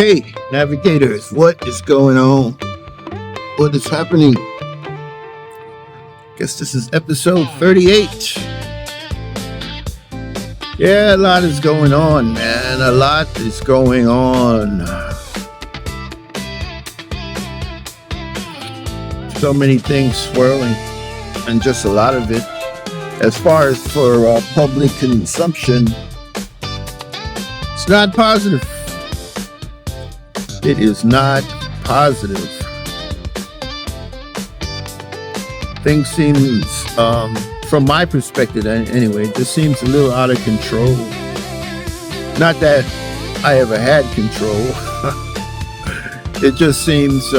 Hey, navigators, what is going on? What is happening? Guess this is episode 38. Yeah, a lot is going on, man. A lot is going on. So many things swirling, and just a lot of it. As far as for public consumption, it's not positive. It is not positive. Things seems, from my perspective anyway, it just seems a little out of control. Not that I ever had control. It just seems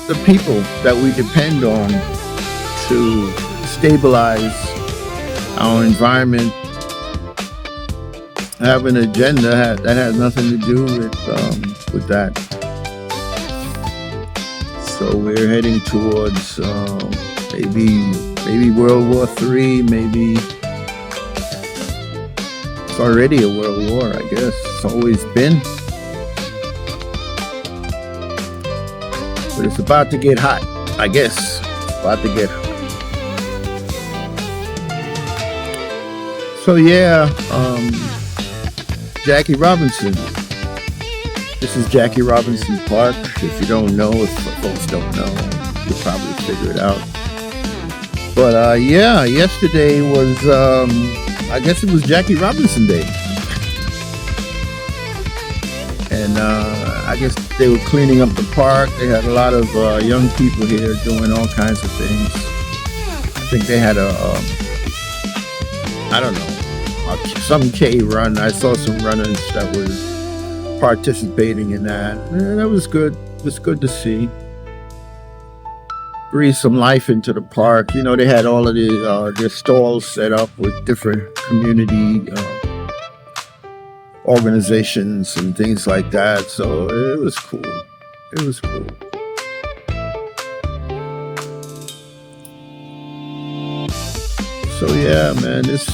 the people that we depend on to stabilize our environment have an agenda that has nothing to do with that. So we're heading towards maybe World War III. Maybe it's already a world war. I guess it's always been, but it's about to get hot. I guess it's about to get hot. So yeah, Jackie Robinson. This is Jackie Robinson Park. If you don't know, if folks don't know, you'll probably figure it out. But yeah, yesterday was, I guess it was Jackie Robinson Day. And I guess they were cleaning up the park. They had a lot of young people here doing all kinds of things. I think they had I don't know, some K run. I saw some runners that were participating in that. And that was good. It was good to see. Breathe some life into the park. You know, they had all of their stalls set up with different community organizations and things like that. So it was cool. It was cool. So yeah, man, this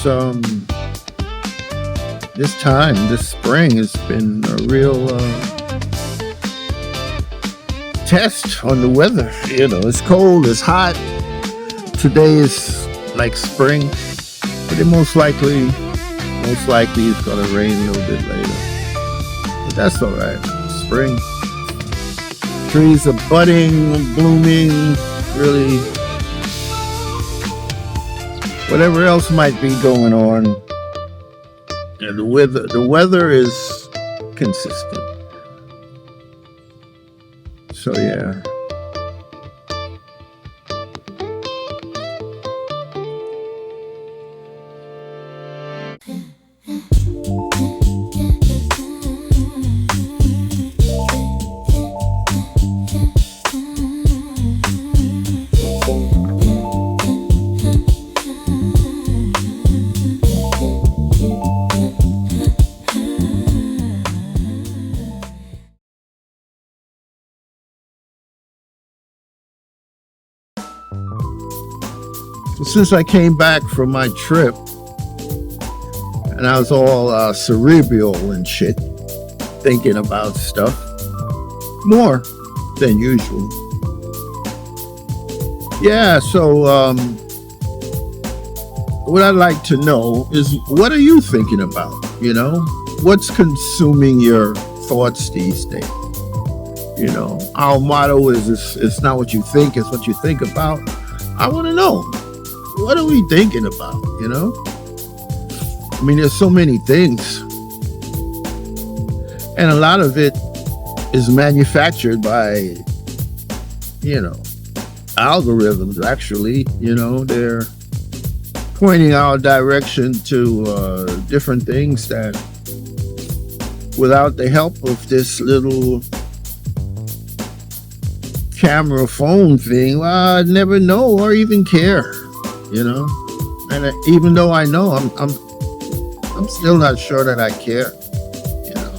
spring has been a real test on the weather. You know, it's cold, it's hot. Today is like spring, but it most likely it's gonna rain a little bit later. But that's all right. Spring. Trees are budding, blooming, really. Whatever else might be going on, and the weather is consistent. So yeah. Since I came back from my trip and I was all cerebral and shit, thinking about stuff more than usual. Yeah, so what I'd like to know is, what are you thinking about? You know, what's consuming your thoughts these days? You know, our motto is it's not what you think, it's what you think about. I want to know. What are we thinking about, you know? I mean, there's so many things. And a lot of it is manufactured by, you know, algorithms, actually. You know, they're pointing our direction to different things that, without the help of this little camera phone thing, well, I'd never know or even care. You know, and even though I know, I'm still not sure that I care. You know,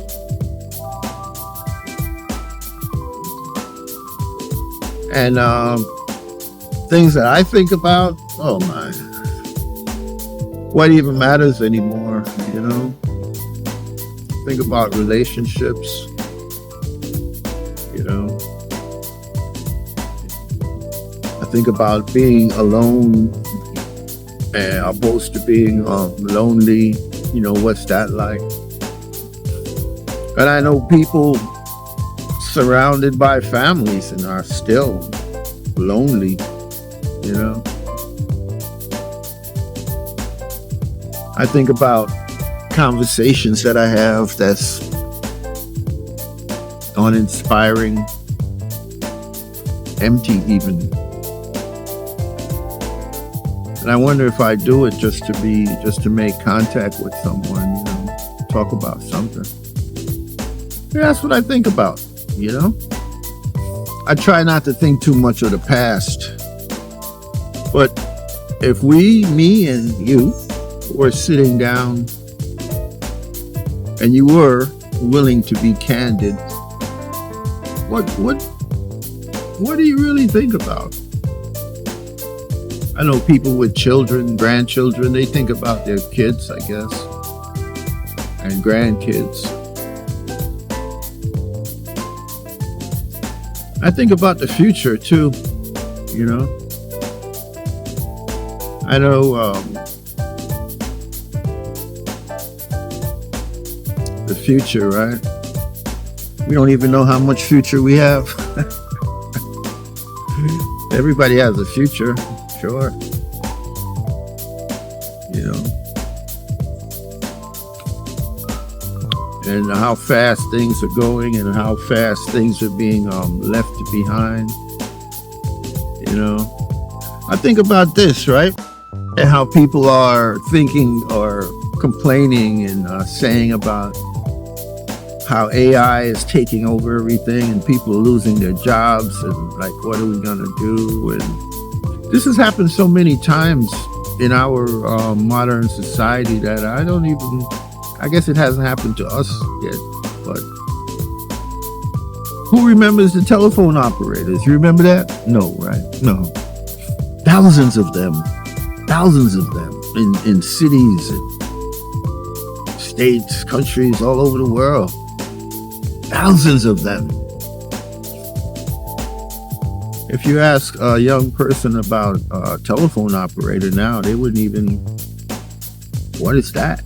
and things that I think about, oh my, what even matters anymore, you know? Think about relationships, you know. I think about being alone and opposed to being lonely. You know, what's that like? And I know people surrounded by families and are still lonely, you know. I think about conversations that I have that's uninspiring, empty even. And I wonder if I do it just to make contact with someone, you know, talk about something. Yeah, that's what I think about, you know. I try not to think too much of the past. But if me and you were sitting down and you were willing to be candid, what do you really think about? I know people with children, grandchildren, they think about their kids, I guess, and grandkids. I think about the future too, you know. I know the future, right? We don't even know how much future we have. Everybody has a future, sure. You know. And how fast things are going and how fast things are being left behind. You know. I think about this, right? And how people are thinking or complaining and saying about how AI is taking over everything and people are losing their jobs and like, what are we gonna do? And this has happened so many times in our modern society that I guess it hasn't happened to us yet, but who remembers the telephone operators? You remember that? No, right? No. Thousands of them in cities and states, countries all over the world. Thousands of them. If you ask a young person about a telephone operator now, they wouldn't even, what is that?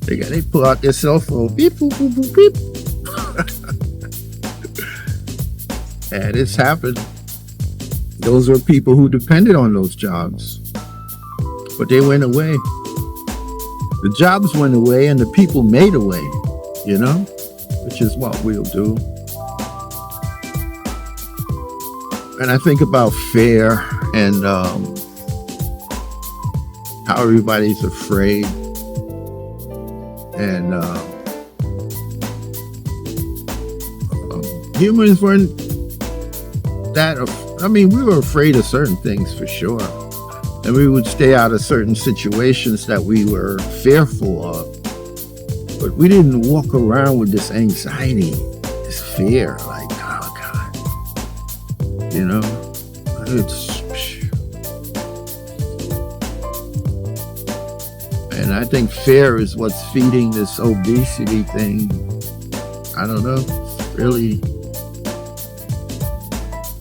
They pull out their cell phone, beep, boop, boop, boop, beep. And it's happened. Those were people who depended on those jobs. But they went away. The jobs went away and the people made away, you know? Which is what we'll do. And I think about fear and how everybody's afraid. And humans weren't that, we were afraid of certain things for sure. And we would stay out of certain situations that we were fearful of. But we didn't walk around with this anxiety, this fear, like, oh God, you know, and I think fear is what's feeding this obesity thing. I don't know, really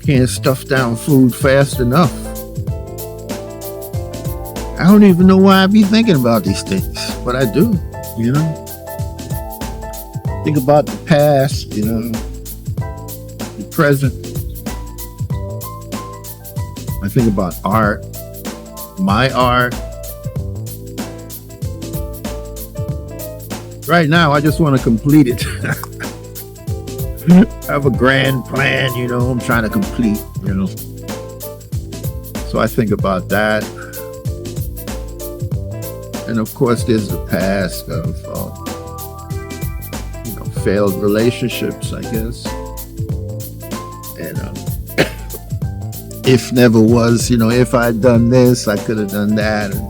can't stuff down food fast enough. I don't even know why I be thinking about these things, but I do, you know. Think about the past, you know, the present. I think about art, my art. Right now, I just want to complete it. I have a grand plan, you know, I'm trying to complete, you know. So I think about that. And of course, there's the past of, failed relationships, I guess. And if never was, you know, if I'd done this, I could have done that. And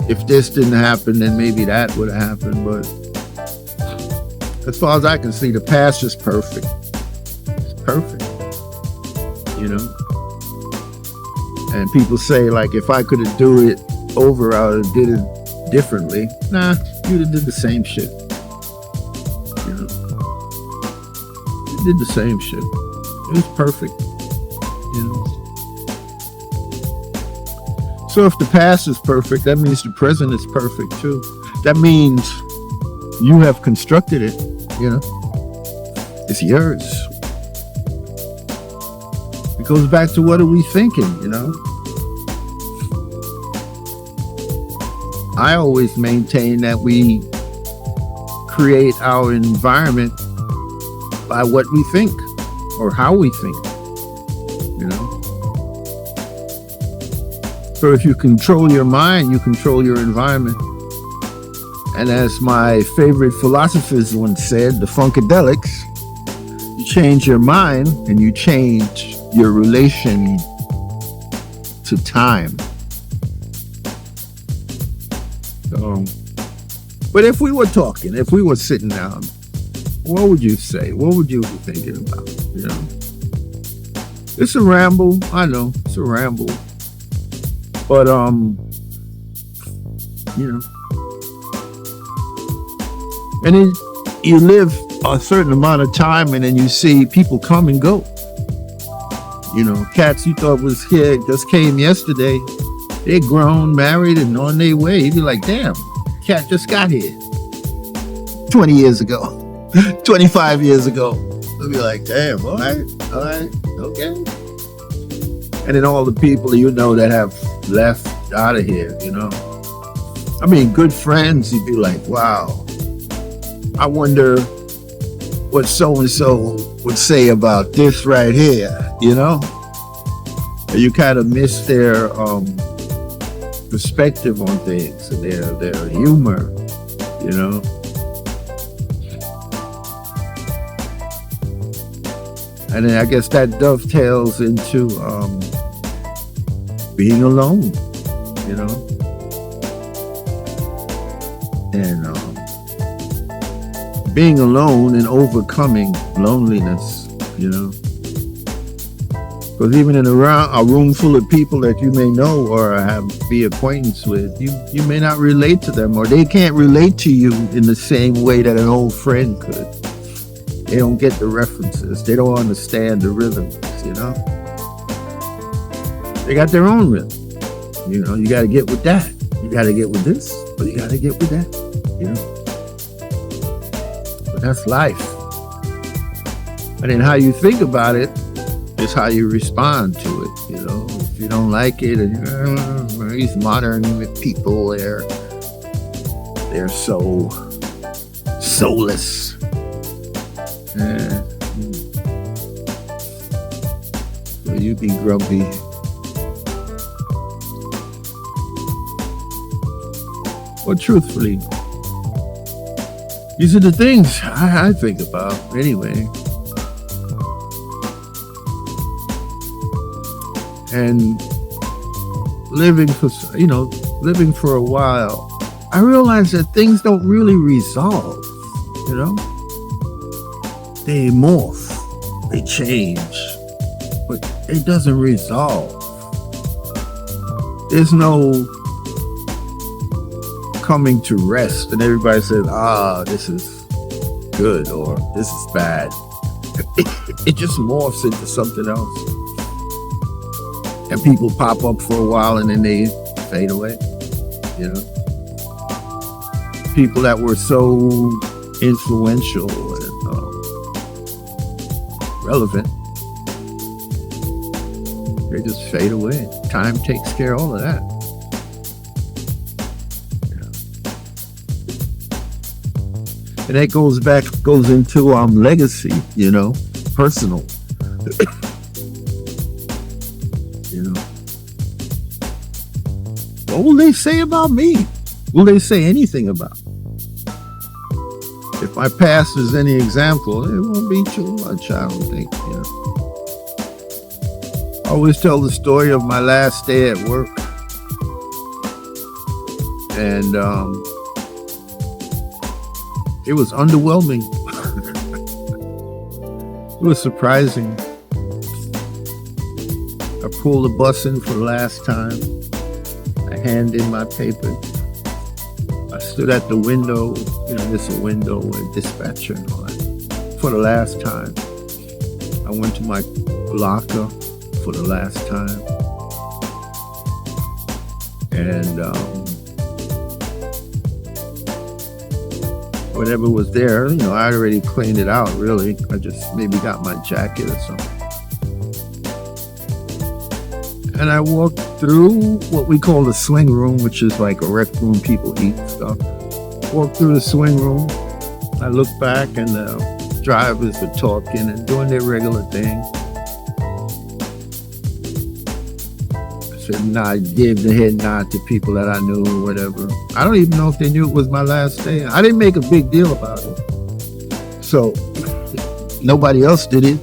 if this didn't happen, then maybe that would have happened. But as far as I can see, the past is perfect. It's perfect, you know. And people say, like, if I could have do it over, I would have did it differently. Nah, you'd have did the same shit. You know, it did the same shit. It was perfect. You know. So if the past is perfect, that means the present is perfect too. That means you have constructed it. You know, it's yours. It goes back to what are we thinking? You know. I always maintain that we create our environment by what we think or how we think, you know. So if you control your mind, you control your environment. And as my favorite philosophers once said, the Funkadelics, you change your mind and you change your relation to time. But if we were talking, if we were sitting down, what would you say? What would you be thinking about? You know, it's a ramble. I know it's a ramble, but you know, and then you live a certain amount of time, and then you see people come and go. You know, cats you thought was here just came yesterday. They're grown, married, and on their way. You'd be like, damn, cat just got here 20 years ago, 25 years ago. You'll be like, damn, all right, okay. And then all the people you know that have left out of here, you know. I mean, good friends, you'd be like, wow, I wonder what so-and-so would say about this right here, you know. And you kind of miss their perspective on things and their humor, you know. And then I guess that dovetails into being alone, you know. And being alone and overcoming loneliness, you know. Because even in a room full of people that you may know or be acquaintance with, you may not relate to them, or they can't relate to you in the same way that an old friend could. They don't get the references. They don't understand the rhythms, you know. They got their own rhythm. You know, you got to get with that. You got to get with this, but you got to get with that, you know. But that's life. And then how you think about it is how you respond to it, you know. If you don't like it, and these modern people, they're so soulless. So you be grumpy. Well, truthfully, these are the things I think about anyway. And living for a while, I realized that things don't really resolve, you know. They morph, they change, but it doesn't resolve. There's no coming to rest and everybody says, this is good or this is bad. It just morphs into something else. And people pop up for a while and then they fade away, you know. People that were so influential and relevant, they just fade away. Time takes care of all of that. And that goes into legacy, you know, personal. You know, what will they say about me? Will they say anything about me? If my past is any example, it won't be too much, I don't think, you know. I always tell the story of my last day at work. And it was underwhelming. It was surprising. I pulled the bus in for the last time. I hand in my papers. I I stood at the window, there's a window and dispatcher and all that. For the last time. I went to my locker for the last time. And whatever was there, I already cleaned it out, really. I just maybe got my jacket or something. And I walked through what we call the swing room, which is like a rec room, people eat stuff. Walked through the swing room. I looked back and the drivers were talking and doing their regular thing. I said, I gave the head nod to people that I knew or whatever. I don't even know if they knew it was my last day. I didn't make a big deal about it. So nobody else did it.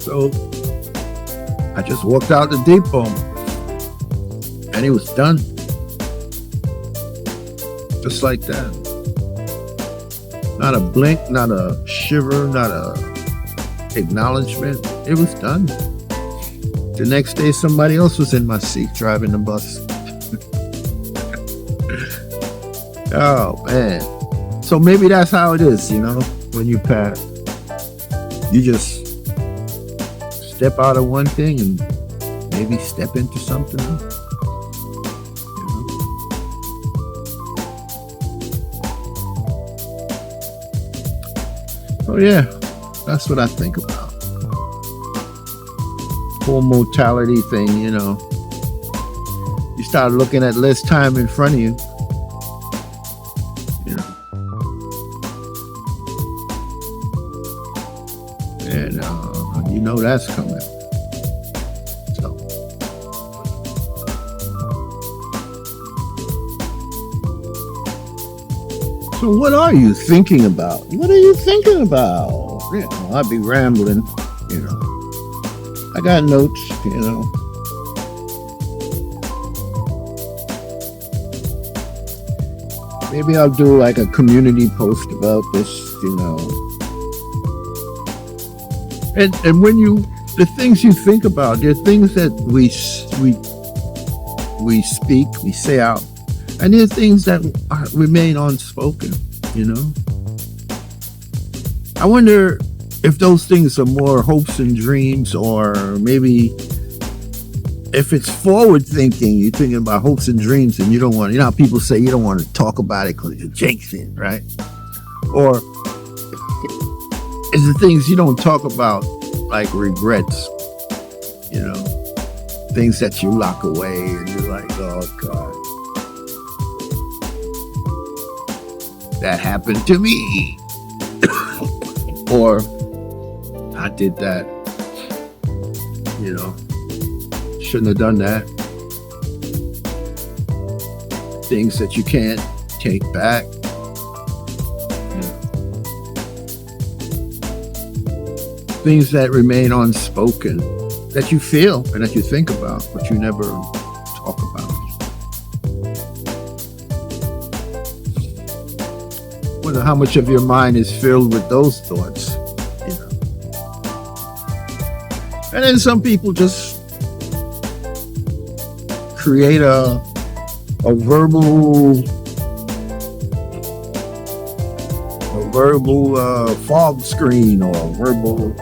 So I just walked out the depot and it was done. Just like that. Not a blink, not a shiver, not a acknowledgement. It was done. The next day, somebody else was in my seat driving the bus. Oh, man. So maybe that's how it is, when you pass. You just step out of one thing and maybe step into something else. So yeah, that's what I think about. Whole mortality thing, You start looking at less time in front of you. And that's coming. So what are you thinking about? What are you thinking about? I'd be rambling, I got notes, Maybe I'll do like a community post about this, And when the things you think about, they're things that we speak, we say out. And there are things that remain unspoken, I wonder if those things are more hopes and dreams, or maybe if it's forward thinking, you're thinking about hopes and dreams and you don't want, how people say you don't want to talk about it because you're jinxing, right? Or is the things you don't talk about like regrets, things that you lock away and you're like, oh God. That happened to me. Or I did that. Shouldn't have done that. Things that you can't take back. Things that remain unspoken, that you feel and that you think about, but you never talk about. Wonder how much of your mind is filled with those thoughts, And then some people just create a verbal fog screen or verbal,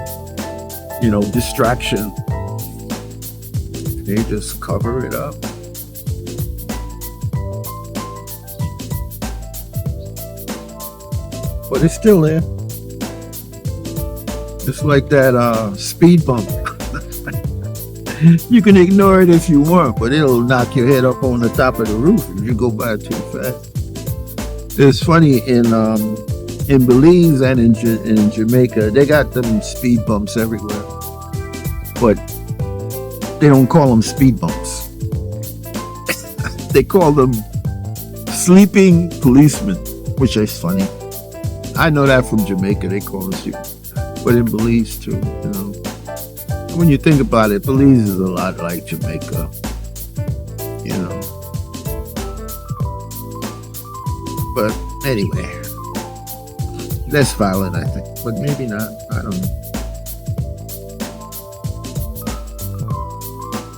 distraction. They just cover it up. But it's still there. It's like that speed bump. You can ignore it if you want, but it'll knock your head up on the top of the roof if you go by too fast. It's funny, in Belize and in Jamaica, they got them speed bumps everywhere. But they don't call them speed bumps. They call them sleeping policemen, which is funny. I know that from Jamaica, they call it, but in Belize too, When you think about it, Belize is a lot like Jamaica, But anyway, less violent, I think, but maybe not. I don't know.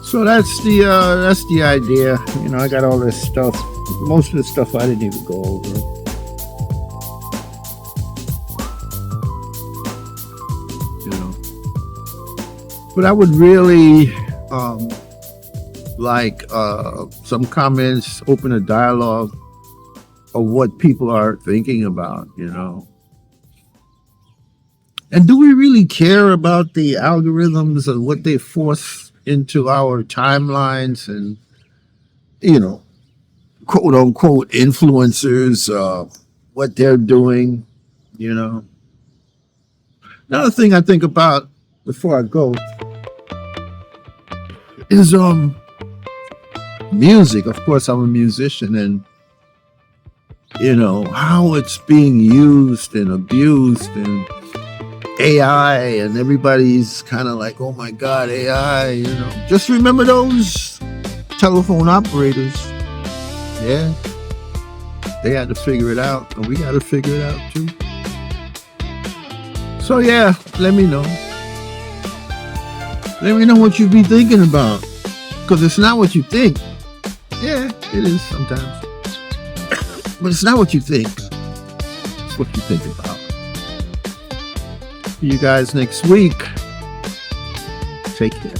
So that's the idea. You know, I got all this stuff. Most of the stuff I didn't even go over. You know, but I would really like some comments, open a dialogue of what people are thinking about. You know, and do we really care about the algorithms and what they force into our timelines and, you know, quote unquote influencers, what they're doing, you know? Another thing I think about before I go is music. Of course, I'm a musician, and you know how it's being used and abused, and AI, and everybody's kind of like, oh my God, AI, you know. Just remember those telephone operators. Yeah. They had to figure it out, and we got to figure it out too. So yeah, let me know. Let me know what you be thinking about. Because it's not what you think. Yeah, it is sometimes. But it's not what you think. It's what you think about. See you guys next week. Take care.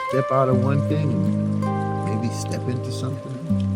Step out of one thing, maybe step into something.